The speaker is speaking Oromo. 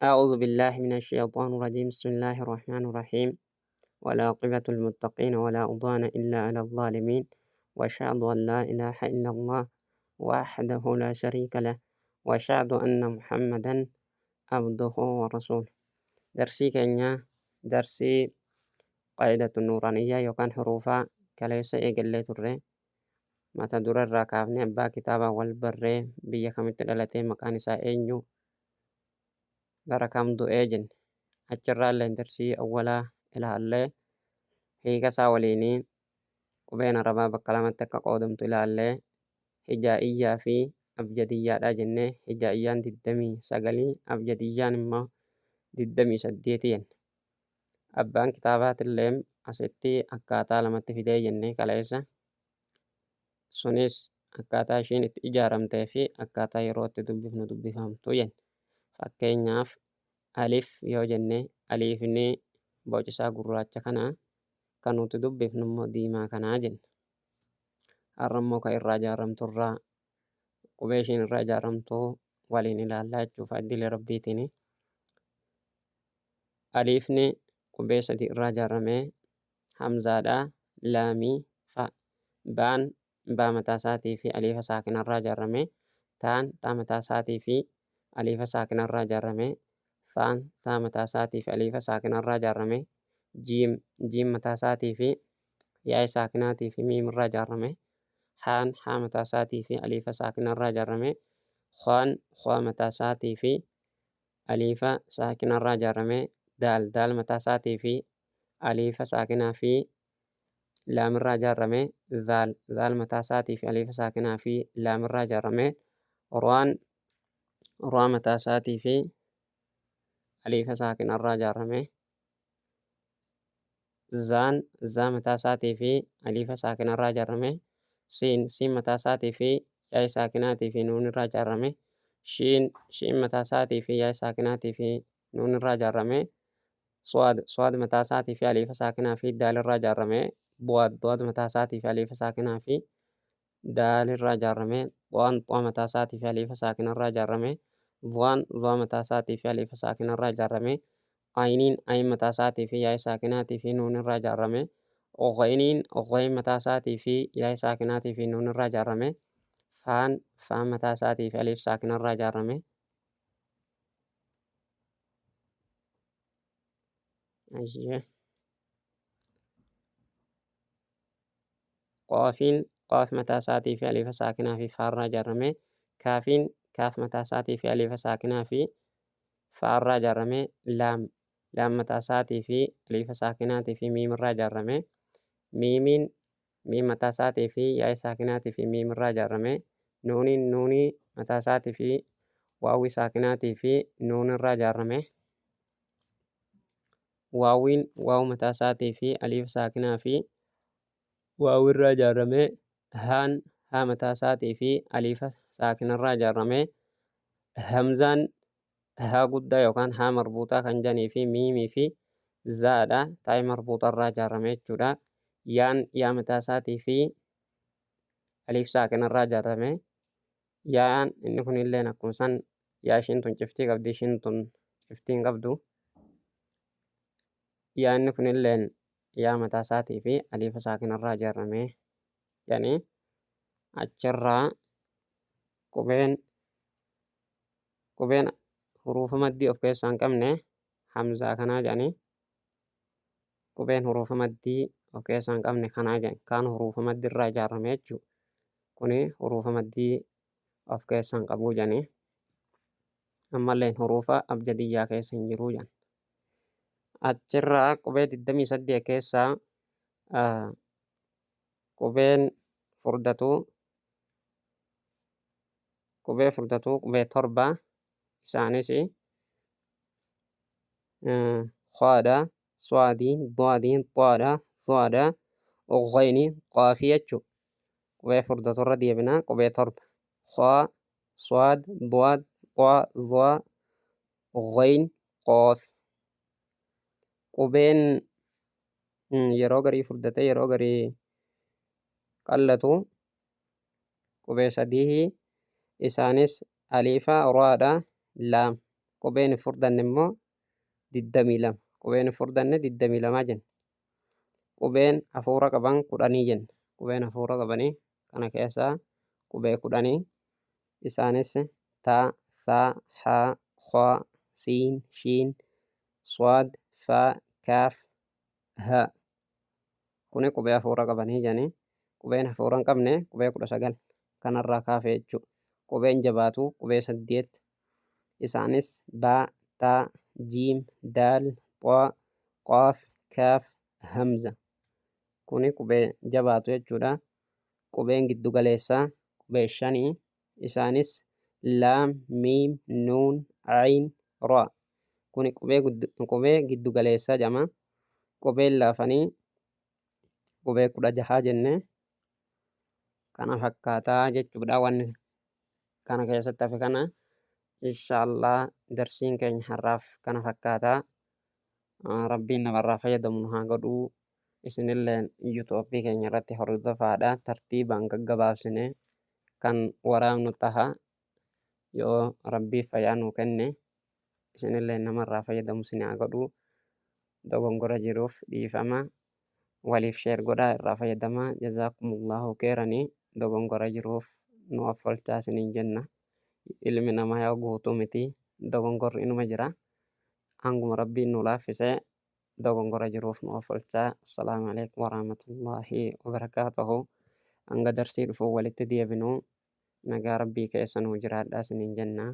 أعوذ بالله من الشيطان الرجيم بسم الله الرحمن الرحيم والعاقبة للمتقين ولا عدوان إلا على الظالمين وأشهد أن لا إله إلا الله وحده لا شريك له وأشهد أن محمدا عبده ورسوله. درسي كينيا درسي قاعدة النورانية يوكان حروفا كليس إيجالي تري ما تدور الراكافني أبا كتابا والبري بيا كمت دلتي مكان إنيو بركام دو إيجن أجرى اللي درسي أولا إلى اللي هي كسا وليني وبين ربا بكلامة قودمت إلى اللي هجائية في أبجدية لا جنة هجائيان ددمي سقلي أبجديان ما ددمي سديتين أبان كتابات الليم أستي أكاتا لما تفيدي جنة كاليسا سونيس أكاتا شين إجارمتي في أكاتا يروت دبي فهمتو ين فكينياف ألف yoo jenne aliifni boca isaa gurraacha kana kan nuti dubbifnu immoo diimaa kanaa jenna. Har'a immoo kan irraa ijaaramtu irraa qubee ishiin irraa ijaaramtu waliin ilaallaa jechuuf addilee rabbiitiin. Aliifni qubee sadii irraa ijaaramee hamzaadhaa, laamii fa'a. Baan baa mataa isaatii fi aliifa saakina irraa ijaaramee taan taa mataa isaatii fi aliifa saakina irraa ijaaramee faan saa mataa isaatii fi aliifa saakina irraa ijaaramee jiim mataa isaatii fi yaa'ii saakinaatii fi miim irraa ijaaramee haan haa mataa isaatii fi aliifa saakina irraa ijaaramee khaan khwaa mataa isaatii fi aliifa saakina irraa ijaaramee daal mataa isaatii fi aliifa saakinaa fi laam irraa ijaaramee zaal mataa isaatii fi aliifa saakinaa fi laam irraa ijaaramee raa mataa isaatii fi aliifa saakina irraa ijaaramee zaa mataa isaatii fi aliifa saakina irraa ijaaramee siin mataa isaatii fi yaa'ii saakinaatii fi nuun irraa ijaaramee shiin mataa isaatii fi yaa'ii saakinaatii fi nuun irraa ijaaramee swaad mataa isaatii fi aliifa saakinaa fi daal irraa ijaaramee bu'aad mataa isaatii fi aliifa saakinaa fi daal irraa ijaaramee xwaa mataa isaatii fi aliifa saakina irraa ijaaramee zwaa mataa isaatii fi aliifa saakina irraa ijaaramee ayin mataa isaatii fi yaa'ii saakinaatii fi nuun irraa ijaaramee ghayin mataa isaatii fi yaa'ii saakinaatii fi nuun irraa ijaaramee faan mataa isaatii fi aliif saakina irraa ijaaramee qaaf mataa isaatii fi aliifa saakinaa fi faarraa ijaaramee kaaf mataa isaatii fi aliifa saakinaa fi faarraa ijaaramee laam mataa isaatii fi aliifa saakinaatii fi miim irraa ijaaramee miim mataa isaatii fi yaa'ii saakinaatii fi miim irraa ijaaramee nuunii mataa isaatii fi waawii saakinaatii fi nuun irraa ijaaramee waawu mataa isaatii fi aliifa saakinaa fi waawii irraa ijaaramee haa mataa isaatii fi aliifa saakina irraa ijaaramee hamzaan haa guddaa yookaan haa marbuuxaa kan jedhanii fi miimii fi zaadha taa'ee marbuuxa irraa ijaaramee jechuudha. Yaa mataa isaatii fi aliif saakina irraa ijaaramee yaa'aan inni kun illee akkuma san yaa ishiin tun ciftii qabdi ishiin tun ciftii hin qabdu. Yaa inni kun illee yaa mataa isaatii fi aliifa saakina irraa ijaaramee jedhanii achirraa qubeen huruufa maddii of keessaa hin qabne hamzaa kanaa jedhanii qubeen huruufa maddii of keessaa hin qabne kanaa jedhan kaan huruufa maddii irraa ijaaramee jechuudha. Kuni huruufa maddii of keessaa hin qabu jedhanii ammallee huruufa abjadiyyaa keessa hin jiru jedhan. Achirraa qubee 28 keessaa qubeen furdatuu qubee torba isaanis khaadha swaadiin daadiin xaadha zaadha ghayni qaafii jechuudha. Qubee furdatu irra deebinaa qubee torba khaa swaad daad xaa zaa ghayn qaaf. Qubeen yeroo garii furdatee yeroo garii qallatu qubee sadii isaanis aliifa raadha laam qubeen hin furdanne immoo 22. Qubeen hin furdanne 22 jenna. Qubeen hafuura qaban 10 jenna. Qubeen hafuura qabanii kana keessaa qubee 10 isaanis taa, saa, haa, xaa, siin, shiin, swaad, faa, kaaf, haa. Kuni qubee hafuura qabanii jedhanii. Qubeen hafuura hin qabne qubee 19 kanarraa kaafee jechuudha. Qubeen jabaatu qubee 8 isaanis baa, taa, jiim, daal, xaa, qaaf, kaaf, hamza. Kuni qubee jabaatu jechuudha. Qubeen giddu galeessaa qubee 5 isaanis laam, miim, nuun, ayin, raa. Kuni qubee giddu galeessaa jedhama. Qubeen laafanii qubee 16 jennee kana fakkaataa jechuudha. Wanni kana keessatti hafe kana inshaallah darsiin keenya har'aaf kana fakkaataa. Rabbiin namarraa fayyadamu nu haa godhuu. Isinilleen yuutuubii keenya irratti hordofaadha. Tartiibaan gaggabaabsinee kan waraabnu taha. Yoo rabbii fayyaa nuu kenne isinilleen namarraa fayyadamu isin haa godhuu. Dogongora jiruuf dhiifama. Waliif sheer godhaa irraa fayyadamaa. Jazaakumullahu khairan. Dogongora jiruuf nu affolchaa isiniin jenna. Ilmi namaa yoo guutuu miti dogongorri inuma jira. Hanguma rabbiin nu laaffisee dogongora jiruuf nu affolchaa. Assalaamu alaikum warahmatullaahi wabarakaatuhu. Hanga darsii dhufu walitti deebinuu nagaa rabbii keessa nuu jiraadhaa isiniin jenna.